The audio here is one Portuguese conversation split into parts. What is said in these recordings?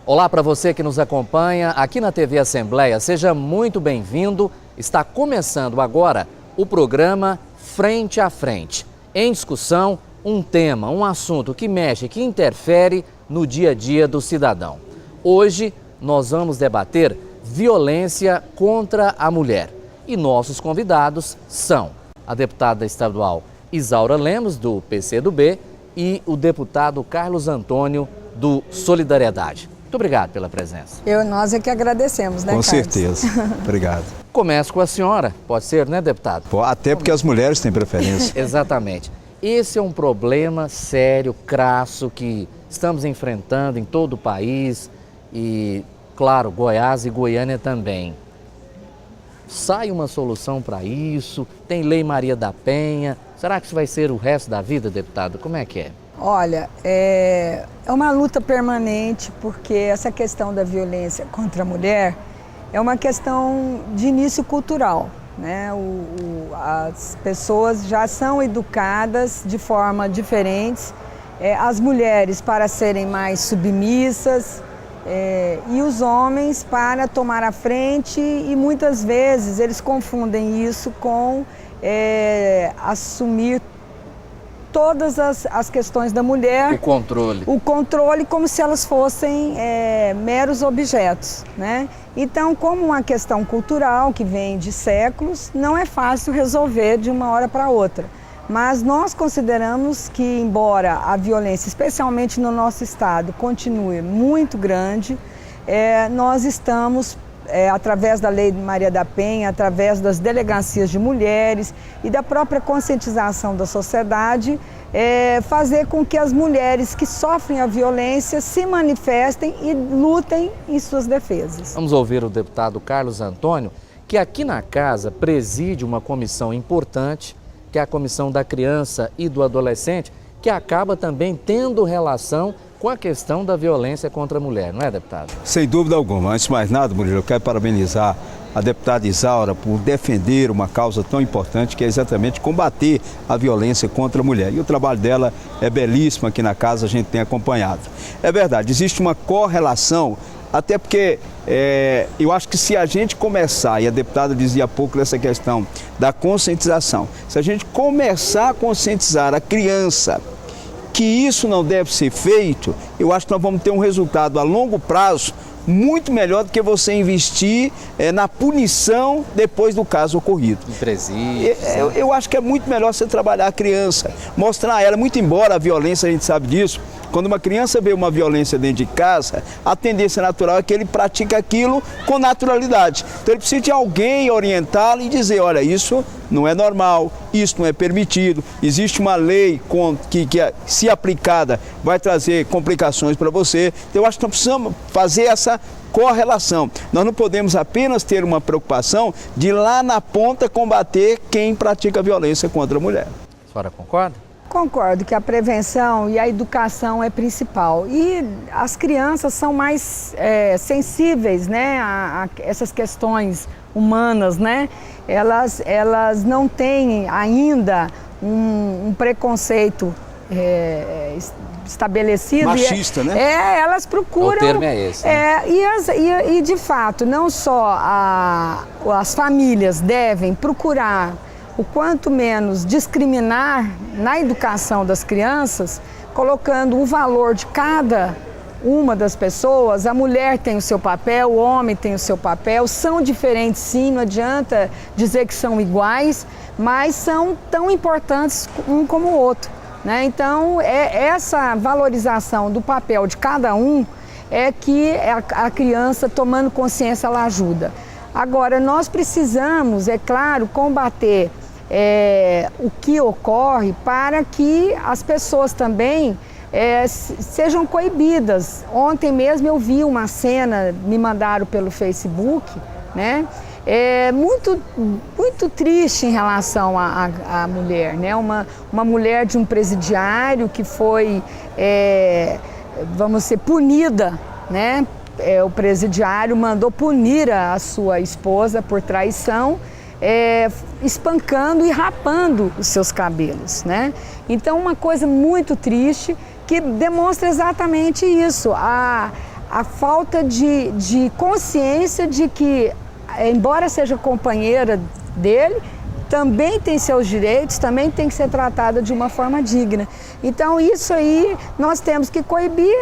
Olá para você que nos acompanha aqui na TV Assembleia, seja muito bem-vindo. Está começando agora o programa Frente a Frente. Em discussão, um tema, um assunto que mexe, que interfere no dia a dia do cidadão. Hoje nós vamos debater violência contra a mulher. E nossos convidados são a deputada estadual Isaura Lemos, do PCdoB, e o deputado Carlos Antônio, do Solidariedade. Muito obrigado pela presença. Nós é que agradecemos, né, Com Carlos? certeza. Obrigado. Começo com a senhora, pode ser, né, deputado? Até porque as mulheres têm preferência. Exatamente. Esse é um problema sério, crasso, que estamos enfrentando em todo o país e, claro, Goiás e Goiânia também. Sai uma solução para isso? Tem Lei Maria da Penha? Será que isso vai ser o resto da vida, deputado? Como é que é? Olha, é uma luta permanente, porque essa questão da violência contra a mulher é uma questão de início cultural, né? As pessoas já são educadas de forma diferente, as mulheres para serem mais submissas e os homens para tomar a frente, e muitas vezes eles confundem isso com assumir todas as questões da mulher. O controle como se elas fossem meros objetos, né? Então, como uma questão cultural que vem de séculos, não é fácil resolver de uma hora para outra. Mas nós consideramos que, embora a violência, especialmente no nosso estado, continue muito grande, nós estamos, através da Lei Maria da Penha, através das delegacias de mulheres e da própria conscientização da sociedade, fazer com que as mulheres que sofrem a violência se manifestem e lutem em suas defesas. Vamos ouvir o deputado Carlos Antônio, que aqui na casa preside uma comissão importante, que é a Comissão da Criança e do Adolescente, que acaba também tendo relação com a questão da violência contra a mulher, não é, deputado? Sem dúvida alguma. Antes de mais nada, Murilo, eu quero parabenizar a deputada Isaura por defender uma causa tão importante, que é exatamente combater a violência contra a mulher. E o trabalho dela é belíssimo aqui na casa, a gente tem acompanhado. É verdade, existe uma correlação, até porque eu acho que se a gente começar, e a deputada dizia há pouco dessa questão da conscientização, se a gente começar a conscientizar a criança que isso não deve ser feito, eu acho que nós vamos ter um resultado a longo prazo muito melhor do que você investir na punição depois do caso ocorrido. Em presídio. Eu acho que é muito melhor você trabalhar a criança, mostrar a ela, muito embora a violência, a gente sabe disso, quando uma criança vê uma violência dentro de casa, a tendência natural é que ele pratique aquilo com naturalidade. Então ele precisa de alguém orientá-lo e dizer, olha, isso não é normal, isso não é permitido, existe uma lei que se aplicada vai trazer complicações para você. Então eu acho que nós precisamos fazer essa correlação. Nós não podemos apenas ter uma preocupação de lá na ponta combater quem pratica violência contra a mulher. A senhora concorda? Concordo que a prevenção e a educação é principal. E as crianças são mais sensíveis, né, a essas questões humanas, né? Elas não têm ainda um preconceito estabelecido. Machista, né? Elas procuram. O termo é esse. Né? E de fato, não só as famílias devem procurar o quanto menos discriminar na educação das crianças, colocando o valor de cada uma das pessoas. A mulher tem o seu papel, o homem tem o seu papel, são diferentes sim, não adianta dizer que são iguais, mas são tão importantes um como o outro, né? Então, essa valorização do papel de cada um é que a criança, tomando consciência, ela ajuda. Agora, nós precisamos, é claro, combater o que ocorre para que as pessoas também sejam coibidas. Ontem mesmo eu vi uma cena, me mandaram pelo Facebook, né? Muito triste em relação à mulher, né? Uma mulher de um presidiário que foi, vamos dizer, punida, né? O presidiário mandou punir a sua esposa por traição, espancando e rapando os seus cabelos, né? Então, uma coisa muito triste que demonstra exatamente isso, a a falta de consciência de que, embora seja companheira dele, também tem seus direitos, também tem que ser tratada de uma forma digna. Então isso aí nós temos que coibir,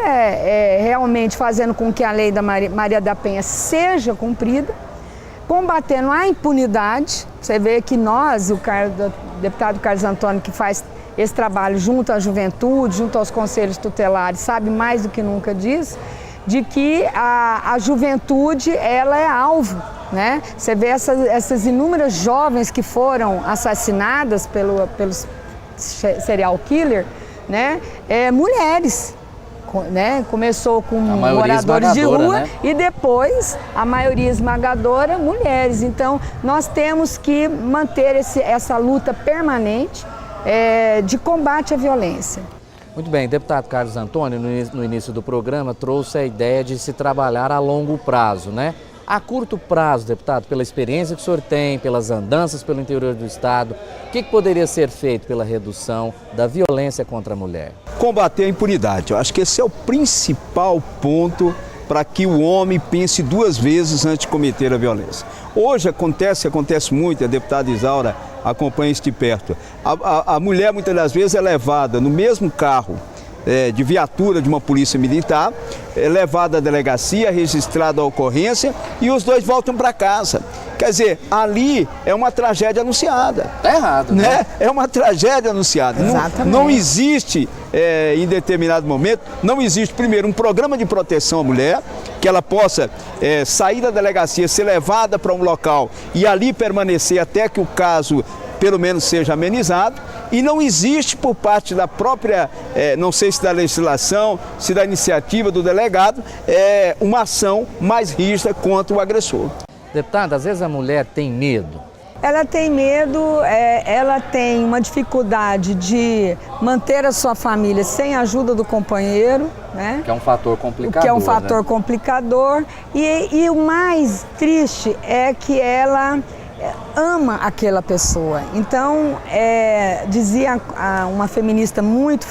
realmente fazendo com que a lei da Maria da Penha seja cumprida, combatendo a impunidade. Você vê que nós, o deputado Carlos Antônio, que faz esse trabalho junto à juventude, junto aos conselhos tutelares, sabe mais do que nunca disso, de que a juventude ela é alvo, né? Você vê essas inúmeras jovens que foram assassinadas pelos serial killer, né? Mulheres, né? Começou com moradores de rua, né? E depois a maioria esmagadora mulheres. Então nós temos que manter essa luta permanente de combate à violência. Muito bem, deputado Carlos Antônio, no início do programa, trouxe a ideia de se trabalhar a longo prazo, né? A curto prazo, deputado, pela experiência que o senhor tem, pelas andanças pelo interior do estado, o que poderia ser feito pela redução da violência contra a mulher? Combater a impunidade. Eu acho que esse é o principal ponto para que o homem pense duas vezes antes de cometer a violência. Hoje acontece muito, a deputada Isaura acompanha isso de perto. A mulher, muitas das vezes, é levada no mesmo carro de viatura de uma polícia militar, é levada à delegacia, registrada a ocorrência e os dois voltam para casa. Quer dizer, ali é uma tragédia anunciada. Está errado, né? É uma tragédia anunciada. Não existe, em determinado momento, não existe, primeiro, um programa de proteção à mulher, que ela possa sair da delegacia, ser levada para um local e ali permanecer até que o caso, pelo menos, seja amenizado. E não existe por parte da própria, não sei se da legislação, se da iniciativa do delegado, uma ação mais rígida contra o agressor. Deputada, às vezes a mulher tem medo. Ela tem medo, ela tem uma dificuldade de manter a sua família sem a ajuda do companheiro, né? Que é um fator complicador. Que é um fator complicador. E o mais triste é que ela ama aquela pessoa. Então, dizia uma feminista muito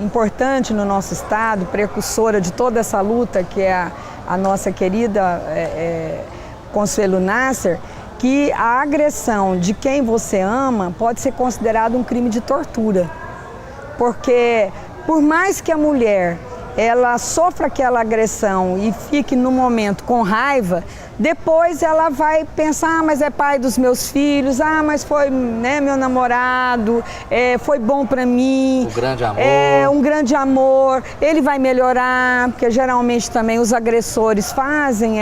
importante no nosso estado, precursora de toda essa luta, que é a nossa querida Consuelo Nasser, que a agressão de quem você ama pode ser considerado um crime de tortura. Porque, por mais que a mulher ela sofra aquela agressão e fique no momento com raiva, depois ela vai pensar, mas é pai dos meus filhos, mas foi, né, meu namorado, foi bom para mim. Um grande amor. Um grande amor, ele vai melhorar, porque geralmente também os agressores fazem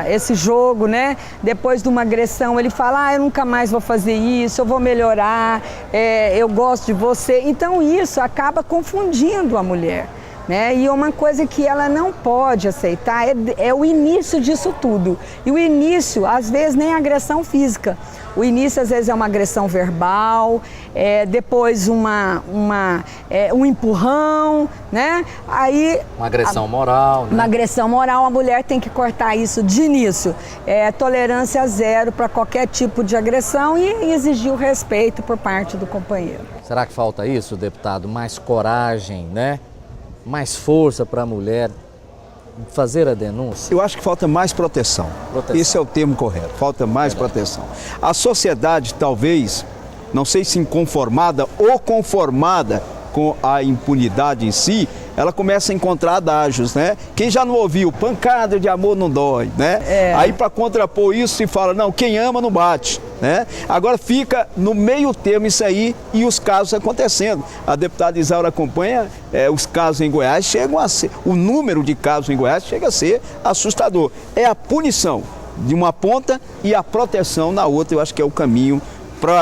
esse jogo, né? Depois de uma agressão ele fala, eu nunca mais vou fazer isso, eu vou melhorar, eu gosto de você. Então isso acaba confundindo a mulher. Né? E uma coisa que ela não pode aceitar é o início disso tudo. E o início, às vezes, nem agressão física. O início, às vezes, é uma agressão verbal, depois um empurrão, né? Aí, uma agressão moral, né? Uma agressão moral, a mulher tem que cortar isso de início. Tolerância zero para qualquer tipo de agressão e exigir o respeito por parte do companheiro. Será que falta isso, deputado? Mais coragem, né? Mais força para a mulher fazer a denúncia? Eu acho que falta mais proteção. Esse é o termo correto, falta mais proteção. A sociedade talvez, não sei se inconformada ou conformada com a impunidade em si, ela começa a encontrar adágios, né? Quem já não ouviu, pancada de amor não dói, né? Aí para contrapor isso se fala, não, quem ama não bate, né? Agora fica no meio termo isso aí e os casos acontecendo. A deputada Isaura acompanha os casos em Goiás, chegam a ser, o número de casos em Goiás chega a ser assustador. É a punição de uma ponta e a proteção na outra, eu acho que é o caminho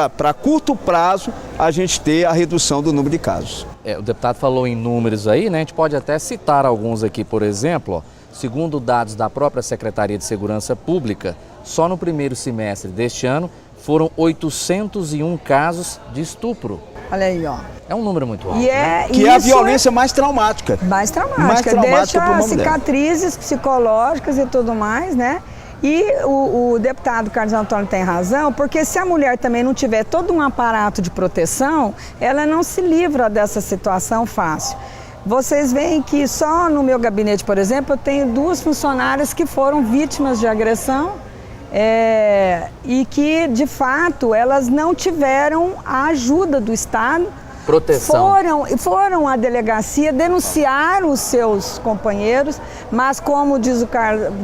para curto prazo a gente ter a redução do número de casos. O deputado falou em números aí, né? A gente pode até citar alguns aqui, por exemplo, segundo dados da própria Secretaria de Segurança Pública, só no primeiro semestre deste ano foram 801 casos de estupro. Olha aí, ó. É um número muito alto, né? Que é a violência mais traumática. Mais traumática, deixa cicatrizes psicológicas e tudo mais, né? E o deputado Carlos Antônio tem razão, porque se a mulher também não tiver todo um aparato de proteção, ela não se livra dessa situação fácil. vocês veem que só no meu gabinete, por exemplo, eu tenho 2 funcionárias que foram vítimas de agressão e que, de fato, elas não tiveram a ajuda do Estado. Proteção. Foram à delegacia, denunciaram os seus companheiros, mas, como diz o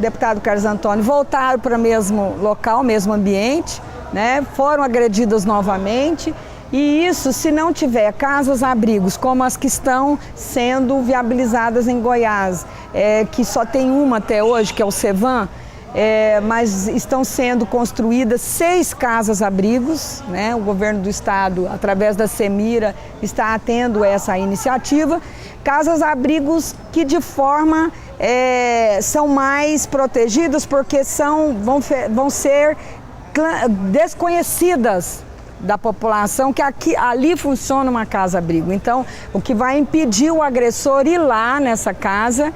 deputado Carlos Antônio, voltaram para o mesmo local, mesmo ambiente, né? Foram agredidas novamente. E isso, se não tiver casas-abrigos, como as que estão sendo viabilizadas em Goiás, que só tem uma até hoje, que é o Cevan, mas estão sendo construídas 6 casas-abrigos, né? O governo do estado, através da Semira, está tendo essa iniciativa. Casas-abrigos que de forma são mais protegidas porque vão ser desconhecidas da população, que ali funciona uma casa-abrigo. Então, o que vai impedir o agressor ir lá nessa casa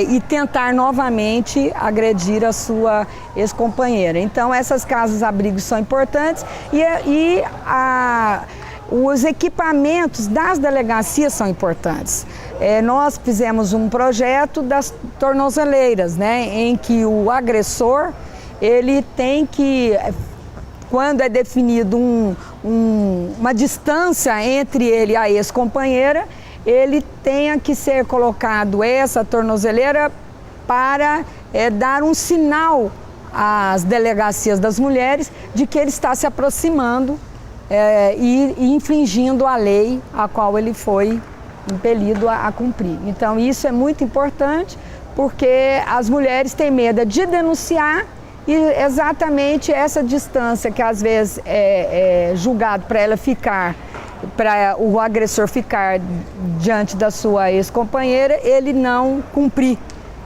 e tentar novamente agredir a sua ex-companheira. Então, essas casas-abrigos são importantes os equipamentos das delegacias são importantes. Nós fizemos um projeto das tornozeleiras, né, em que o agressor, ele tem que, quando é definido uma distância entre ele e a ex-companheira, ele tenha que ser colocado essa tornozeleira para dar um sinal às delegacias das mulheres de que ele está se aproximando e infringindo a lei a qual ele foi impelido a cumprir. Então isso é muito importante porque as mulheres têm medo de denunciar e exatamente essa distância que às vezes é julgado para ela ficar, para o agressor ficar diante da sua ex-companheira, ele não cumprir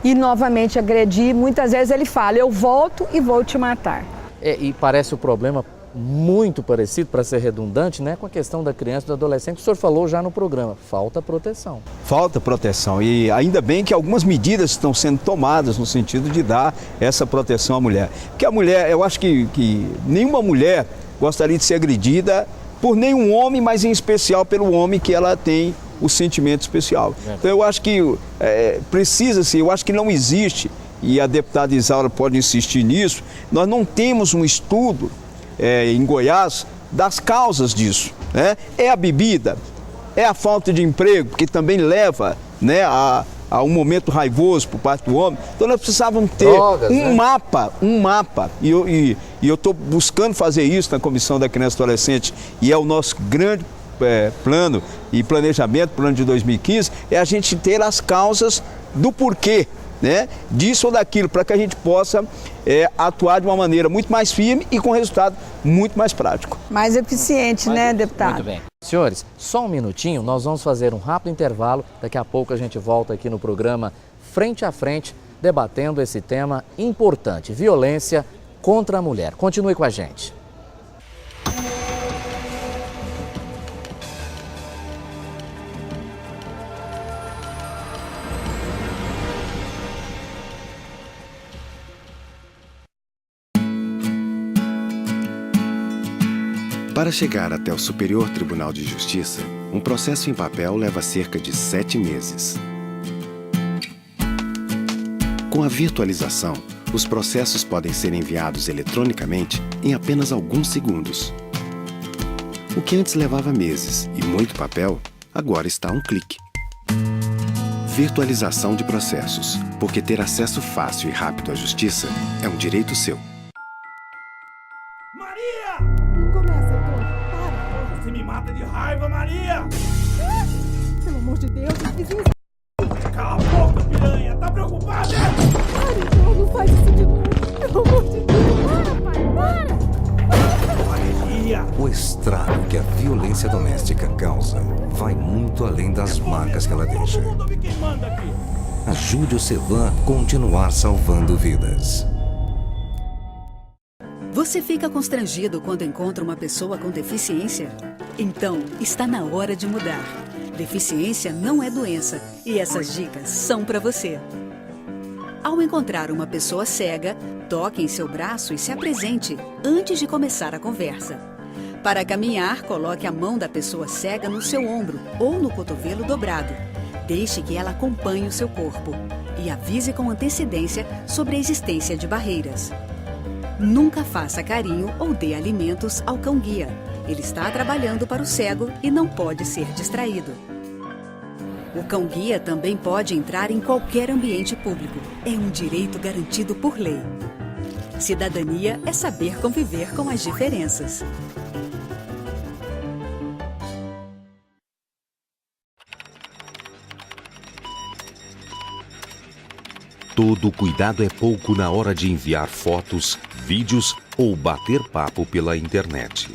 e novamente agredir. Muitas vezes ele fala, eu volto e vou te matar. E parece o problema muito parecido, para ser redundante, né, com a questão da criança e do adolescente, que o senhor falou já no programa. Falta proteção. Falta proteção. E ainda bem que algumas medidas estão sendo tomadas no sentido de dar essa proteção à mulher. Porque a mulher, eu acho que nenhuma mulher gostaria de ser agredida por nenhum homem, mas em especial pelo homem que ela tem o sentimento especial. Então eu acho que precisa-se, eu acho que não existe, e a deputada Isaura pode insistir nisso, nós não temos um estudo em Goiás das causas disso, né? É a bebida, é a falta de emprego, que também leva, né, a um momento raivoso por parte do homem. Então nós precisávamos ter um mapa, e eu estou buscando fazer isso na Comissão da Criança e Adolescente, e é o nosso grande plano e planejamento, plano de 2015, é a gente ter as causas do porquê, né, disso ou daquilo, para que a gente possa atuar de uma maneira muito mais firme e com resultado muito mais prático. Mais eficiente, né, deputado? Muito bem. Senhores, só um minutinho, nós vamos fazer um rápido intervalo. Daqui a pouco a gente volta aqui no programa Frente a Frente, debatendo esse tema importante, violência contra a mulher. Continue com a gente. Para chegar até o Superior Tribunal de Justiça, um processo em papel leva cerca de 7 meses. Com a virtualização, os processos podem ser enviados eletronicamente em apenas alguns segundos. O que antes levava meses e muito papel, agora está a um clique. Virtualização de processos, porque ter acesso fácil e rápido à justiça é um direito seu. De raiva, Maria! Pelo amor de Deus, os vizinhos... Cala a boca, piranha! Tá preocupada? Para, João, não faz isso de novo! Pelo amor de Deus! Para, pai, para! Maria! O estrago que a violência doméstica causa vai muito além das marcas que ela deixa. Todo mundo ouve quem manda aqui! Ajude o Cevan a continuar salvando vidas. Você fica constrangido quando encontra uma pessoa com deficiência? Então, está na hora de mudar. Deficiência não é doença e essas dicas são para você. Ao encontrar uma pessoa cega, toque em seu braço e se apresente antes de começar a conversa. Para caminhar, coloque a mão da pessoa cega no seu ombro ou no cotovelo dobrado. Deixe que ela acompanhe o seu corpo e avise com antecedência sobre a existência de barreiras. Nunca faça carinho ou dê alimentos ao cão-guia. Ele está trabalhando para o cego e não pode ser distraído. O cão-guia também pode entrar em qualquer ambiente público. É um direito garantido por lei. Cidadania é saber conviver com as diferenças. Todo cuidado é pouco na hora de enviar fotos, vídeos ou bater papo pela internet.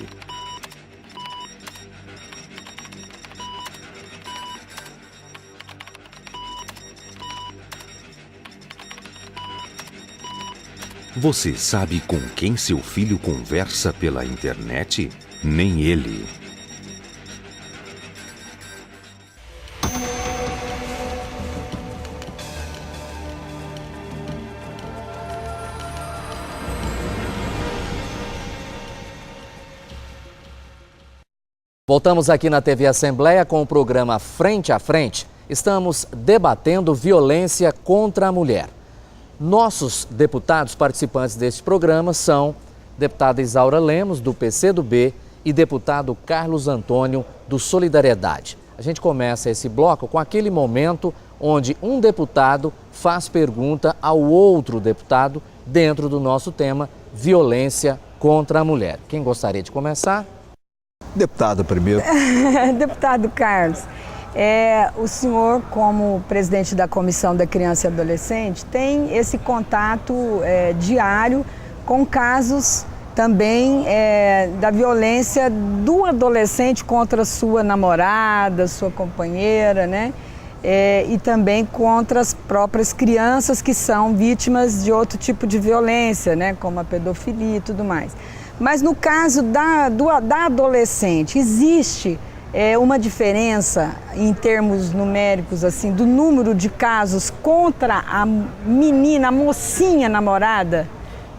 Você sabe com quem seu filho conversa pela internet? Nem ele. Voltamos aqui na TV Assembleia com o programa Frente a Frente. Estamos debatendo violência contra a mulher. Nossos deputados participantes deste programa são deputada Isaura Lemos, do PCdoB, e deputado Carlos Antônio, do Solidariedade. A gente começa esse bloco com aquele momento onde um deputado faz pergunta ao outro deputado dentro do nosso tema violência contra a mulher. Quem gostaria de começar? Deputada primeiro. Deputado Carlos, o senhor, como presidente da Comissão da Criança e Adolescente, tem esse contato diário com casos também da violência do adolescente contra sua namorada, sua companheira, né? E também contra as próprias crianças que são vítimas de outro tipo de violência, né? Como a pedofilia e tudo mais. Mas no caso da adolescente, existe uma diferença em termos numéricos, assim, do número de casos contra a menina, a mocinha namorada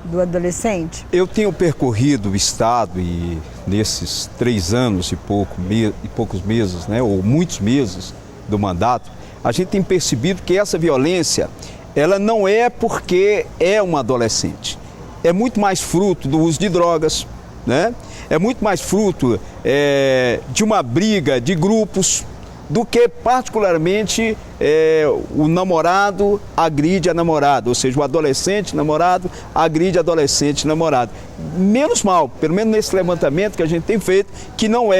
do adolescente? Eu tenho percorrido o estado e nesses 3 anos e poucos meses, né, ou muitos meses do mandato, a gente tem percebido que essa violência, ela não é porque é uma adolescente. É muito mais fruto do uso de drogas, né? É muito mais fruto de uma briga de grupos do que particularmente o namorado agride a namorada, ou seja, o adolescente namorado agride adolescente namorado. Menos mal, pelo menos nesse levantamento que a gente tem feito, que não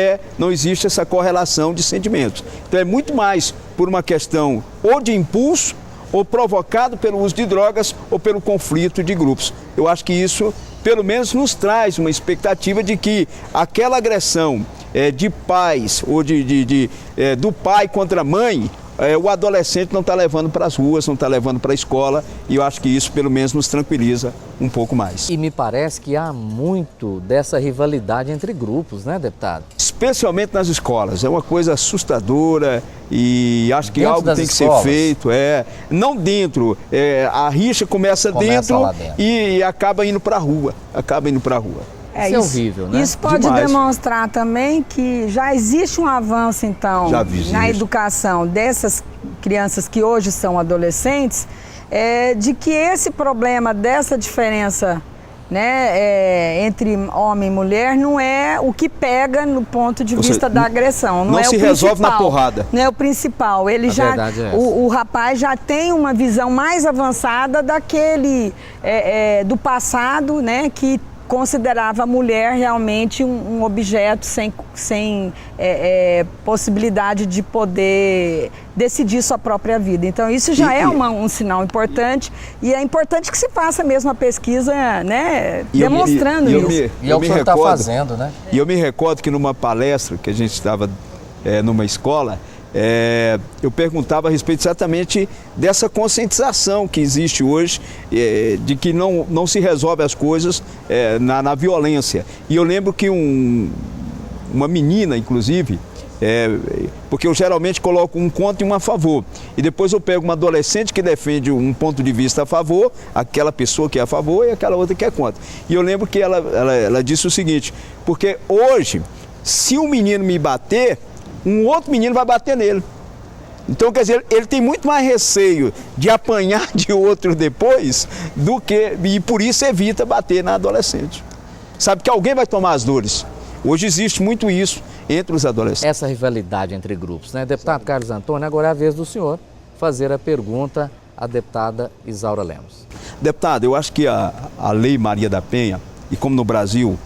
existe essa correlação de sentimentos. Então é muito mais por uma questão ou de impulso, ou provocado pelo uso de drogas ou pelo conflito de grupos. Eu acho que isso, pelo menos, nos traz uma expectativa de que aquela agressão de pais ou do pai contra a mãe, o adolescente não está levando para as ruas, não está levando para a escola, e eu acho que isso, pelo menos, nos tranquiliza um pouco mais. E me parece que há muito dessa rivalidade entre grupos, né, deputado? Especialmente nas escolas, é uma coisa assustadora e acho que dentro algo tem que ser feito. Não dentro, a rixa começa dentro e acaba indo para a rua. Isso é horrível, né? Isso pode demonstrar também que já existe um avanço, então, na educação dessas crianças que hoje são adolescentes, de que esse problema dessa diferença, né, entre homem e mulher não é o que pega no ponto de vista da agressão. Não é se resolve na porrada. Não é o principal. Ele o rapaz já tem uma visão mais avançada daquele do passado, né, que considerava a mulher realmente um objeto sem possibilidade de poder decidir sua própria vida. Então isso já é um sinal importante, e é importante que se faça mesmo a pesquisa, né, demonstrando isso. E é o que o senhor está fazendo, né? E eu me recordo que numa palestra que a gente estava numa escola, eu perguntava a respeito exatamente dessa conscientização que existe hoje, de que não se resolve as coisas na violência. E eu lembro que uma menina, inclusive, porque eu geralmente coloco um contra e um a favor, e depois eu pego uma adolescente que defende um ponto de vista a favor, aquela pessoa que é a favor e aquela outra que é contra. E eu lembro que ela disse o seguinte: porque hoje, se um menino me bater, um outro menino vai bater nele. Então, quer dizer, ele tem muito mais receio de apanhar de outro depois do que, e por isso evita bater na adolescente. Sabe que alguém vai tomar as dores. Hoje existe muito isso entre os adolescentes. Essa rivalidade entre grupos, né? Deputado Carlos Antônio, agora é a vez do senhor fazer a pergunta à deputada Isaura Lemos. Deputado, eu acho que a Lei Maria da Penha, e como no Brasil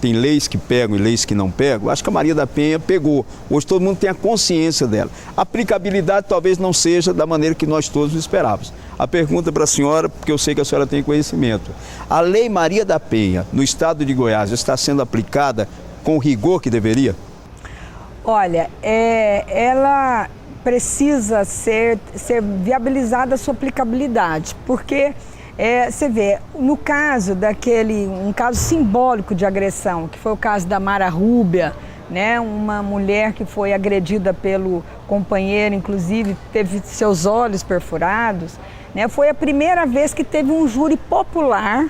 tem leis que pegam e leis que não pegam, acho que a Maria da Penha pegou. Hoje todo mundo tem a consciência dela. A aplicabilidade talvez não seja da maneira que nós todos esperávamos. A pergunta para a senhora, porque eu sei que a senhora tem conhecimento. A Lei Maria da Penha, no estado de Goiás, está sendo aplicada com o rigor que deveria? Olha, ela precisa ser viabilizada a sua aplicabilidade, porque você vê, no caso um caso simbólico de agressão, que foi o caso da Mara Rúbia, né, uma mulher que foi agredida pelo companheiro, inclusive teve seus olhos perfurados, né, foi a primeira vez que teve um júri popular.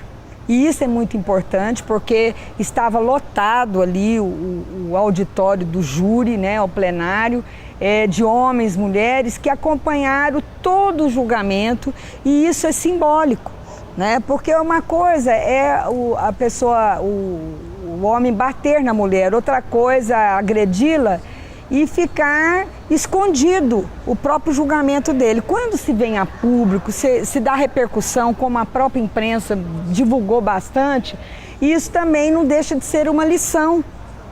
E isso é muito importante porque estava lotado ali o auditório do júri, né, o plenário, de homens, mulheres que acompanharam todo o julgamento, e isso é simbólico, né, porque uma coisa é o homem bater na mulher, outra coisa é agredi-la e ficar escondido o próprio julgamento dele. Quando se vem a público, se dá repercussão, como a própria imprensa divulgou bastante, isso também não deixa de ser uma lição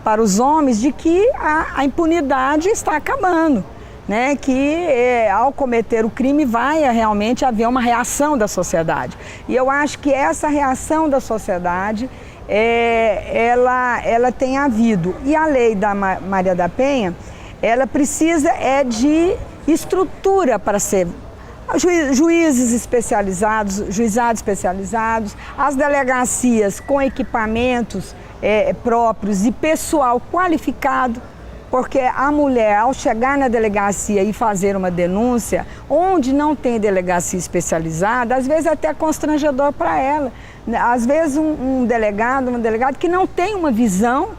para os homens de que a impunidade está acabando, né? Que ao cometer o crime vai realmente haver uma reação da sociedade. E eu acho que essa reação da sociedade ela tem havido. E a lei da Maria da Penha, ela precisa de estrutura para ser juízes especializados, juizados especializados, as delegacias com equipamentos próprios e pessoal qualificado, porque a mulher, ao chegar na delegacia e fazer uma denúncia, onde não tem delegacia especializada, às vezes é até constrangedor para ela. Às vezes um delegado, uma delegada que não tem uma visão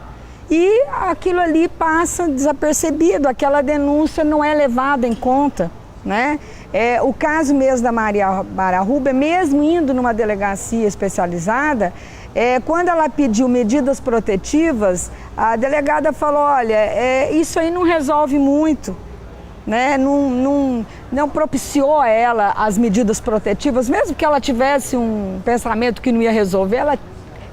e aquilo ali passa desapercebido, aquela denúncia não é levada em conta, né? O caso mesmo da Mara Rúbia, mesmo indo numa delegacia especializada, quando ela pediu medidas protetivas, a delegada falou, olha, isso aí não resolve muito, né? Não propiciou a ela as medidas protetivas, mesmo que ela tivesse um pensamento que não ia resolver, ela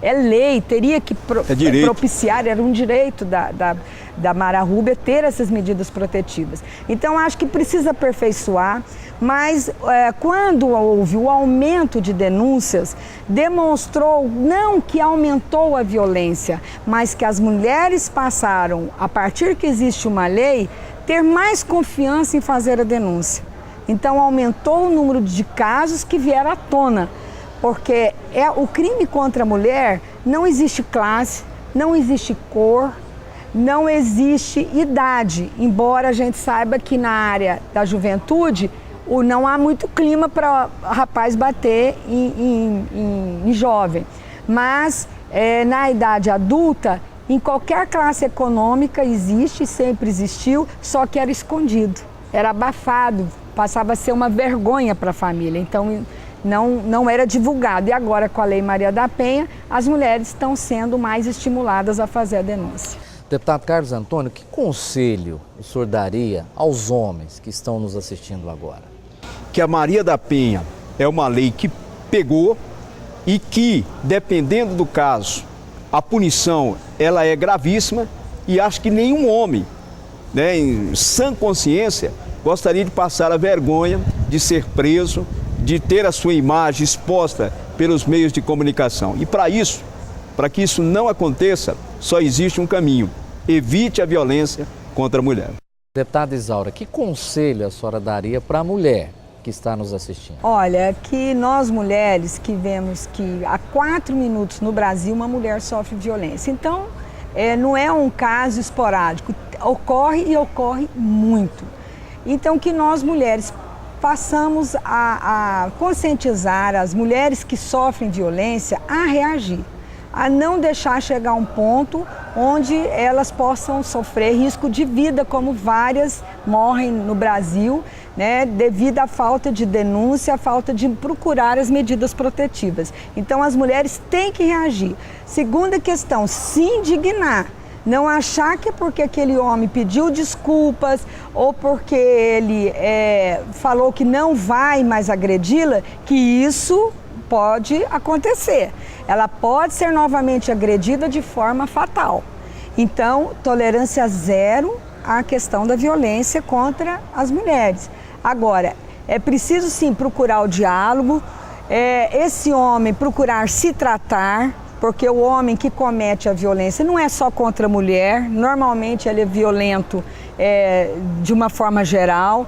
é lei, teria que propiciar, era um direito da Mara Rúbia ter essas medidas protetivas. Então, acho que precisa aperfeiçoar, mas quando houve o aumento de denúncias, demonstrou não que aumentou a violência, mas que as mulheres passaram, a partir que existe uma lei, ter mais confiança em fazer a denúncia. Então, aumentou o número de casos que vieram à tona, porque o crime contra a mulher não existe classe, não existe cor, não existe idade, embora a gente saiba que na área da juventude não há muito clima para rapaz bater em jovem, mas na idade adulta, em qualquer classe econômica existe, sempre existiu, só que era escondido, era abafado, passava a ser uma vergonha para a família, então não era divulgado. E agora, com a Lei Maria da Penha, as mulheres estão sendo mais estimuladas a fazer a denúncia. Deputado Carlos Antônio, que conselho o senhor daria aos homens que estão nos assistindo agora? Que a Maria da Penha é uma lei que pegou e que, dependendo do caso, a punição ela é gravíssima, e acho que nenhum homem, né, em sã consciência, gostaria de passar a vergonha de ser preso, de ter a sua imagem exposta pelos meios de comunicação. E para que isso não aconteça, só existe um caminho: evite a violência contra a mulher. Deputada Isaura, que conselho a senhora daria para a mulher que está nos assistindo? Olha, que nós mulheres que vemos que há 4 minutos no Brasil uma mulher sofre violência. Então, não é um caso esporádico, ocorre e ocorre muito. Então, que nós mulheres passamos a conscientizar as mulheres que sofrem violência a reagir. a não deixar chegar um ponto onde elas possam sofrer risco de vida, como várias morrem no Brasil, né, devido à falta de denúncia, à falta de procurar as medidas protetivas. Então as mulheres têm que reagir. Segunda questão, se indignar. Não achar que porque aquele homem pediu desculpas ou porque ele falou que não vai mais agredi-la, que isso pode acontecer. Ela pode ser novamente agredida de forma fatal. Então, tolerância zero à questão da violência contra as mulheres. Agora, é preciso sim procurar o diálogo, esse homem procurar se tratar, porque o homem que comete a violência não é só contra a mulher, normalmente ele é violento de uma forma geral,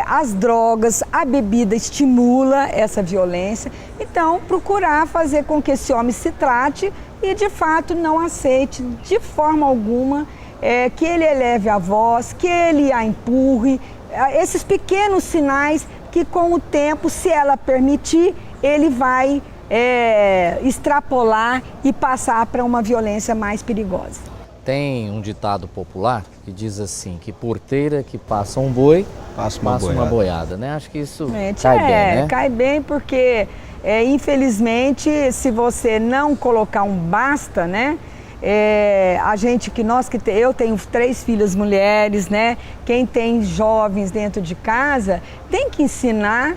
as drogas, a bebida estimula essa violência, então procurar fazer com que esse homem se trate e de fato não aceite de forma alguma que ele eleve a voz, que ele a empurre, esses pequenos sinais que com o tempo, se ela permitir, ele vai extrapolar e passar para uma violência mais perigosa. Tem um ditado popular que diz assim, que porteira que passa um boi, passa uma boiada, né? Acho que isso cai bem, né? Cai bem porque, infelizmente, se você não colocar um basta, né? Eu tenho 3 filhas mulheres, né? Quem tem jovens dentro de casa tem que ensinar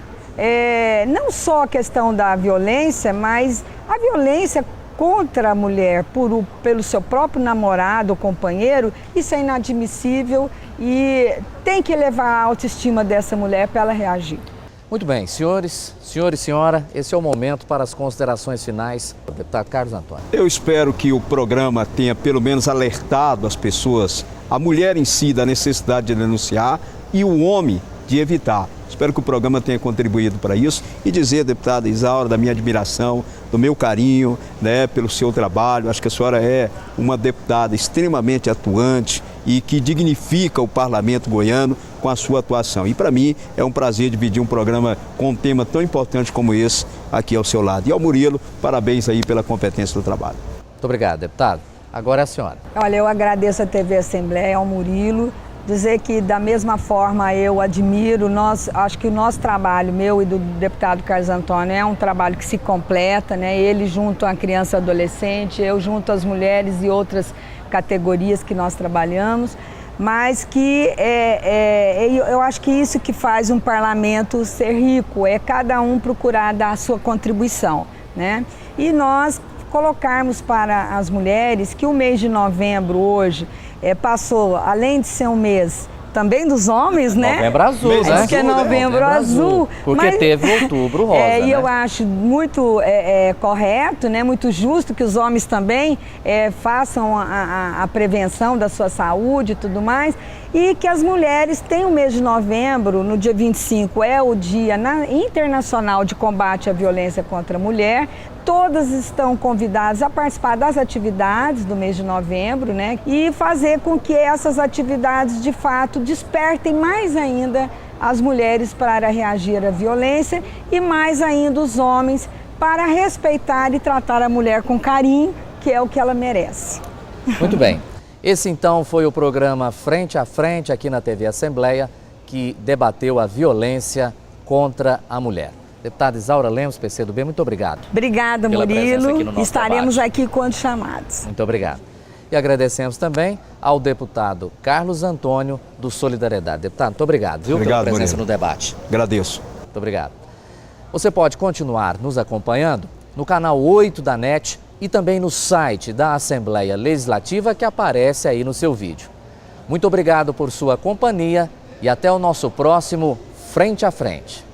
não só a questão da violência, mas a violência contra a mulher pelo seu próprio namorado ou companheiro, isso é inadmissível e tem que elevar a autoestima dessa mulher para ela reagir. Muito bem, senhor e senhora, esse é o momento para as considerações finais do deputado Carlos Antônio. Eu espero que o programa tenha pelo menos alertado as pessoas, a mulher em si, da necessidade de denunciar e o homem de evitar. Espero que o programa tenha contribuído para isso e dizer, deputada Isaura, da minha admiração, do meu carinho, né, pelo seu trabalho. Acho que a senhora é uma deputada extremamente atuante e que dignifica o parlamento goiano com a sua atuação. E para mim é um prazer dividir um programa com um tema tão importante como esse aqui ao seu lado. E ao Murilo, parabéns aí pela competência do trabalho. Muito obrigado, deputado. Agora é a senhora. Olha, eu agradeço a TV Assembleia, ao Murilo. Dizer que da mesma forma eu admiro, acho que o nosso trabalho, meu e do deputado Carlos Antônio, é um trabalho que se completa, né? Ele junto à criança e adolescente, eu junto às mulheres e outras categorias que nós trabalhamos, mas que eu acho que isso que faz um parlamento ser rico, é cada um procurar dar a sua contribuição, né? E nós colocarmos para as mulheres que o mês de novembro hoje passou, além de ser um mês também dos homens, né? Novembro azul, né? Acho que é novembro azul. Porque mas, teve outubro rosa, e né? eu acho muito correto, né? Muito justo que os homens também façam a prevenção da sua saúde e tudo mais. E que as mulheres têm o mês de novembro, no dia 25, é o Dia Internacional de Combate à Violência contra a Mulher. Todas estão convidadas a participar das atividades do mês de novembro, né? E fazer com que essas atividades, de fato, despertem mais ainda as mulheres para reagir à violência e mais ainda os homens para respeitar e tratar a mulher com carinho, que é o que ela merece. Muito bem. Esse então foi o programa Frente a Frente aqui na TV Assembleia, que debateu a violência contra a mulher. Deputada Isaura Lemos, PCdoB, muito obrigado. Obrigada, Murilo. Estaremos aqui quando chamados. Muito obrigado. E agradecemos também ao deputado Carlos Antônio, do Solidariedade. Deputado, muito obrigado, viu, pela presença no debate. Agradeço. Muito obrigado. Você pode continuar nos acompanhando no canal 8 da NET e também no site da Assembleia Legislativa que aparece aí no seu vídeo. Muito obrigado por sua companhia e até o nosso próximo Frente a Frente.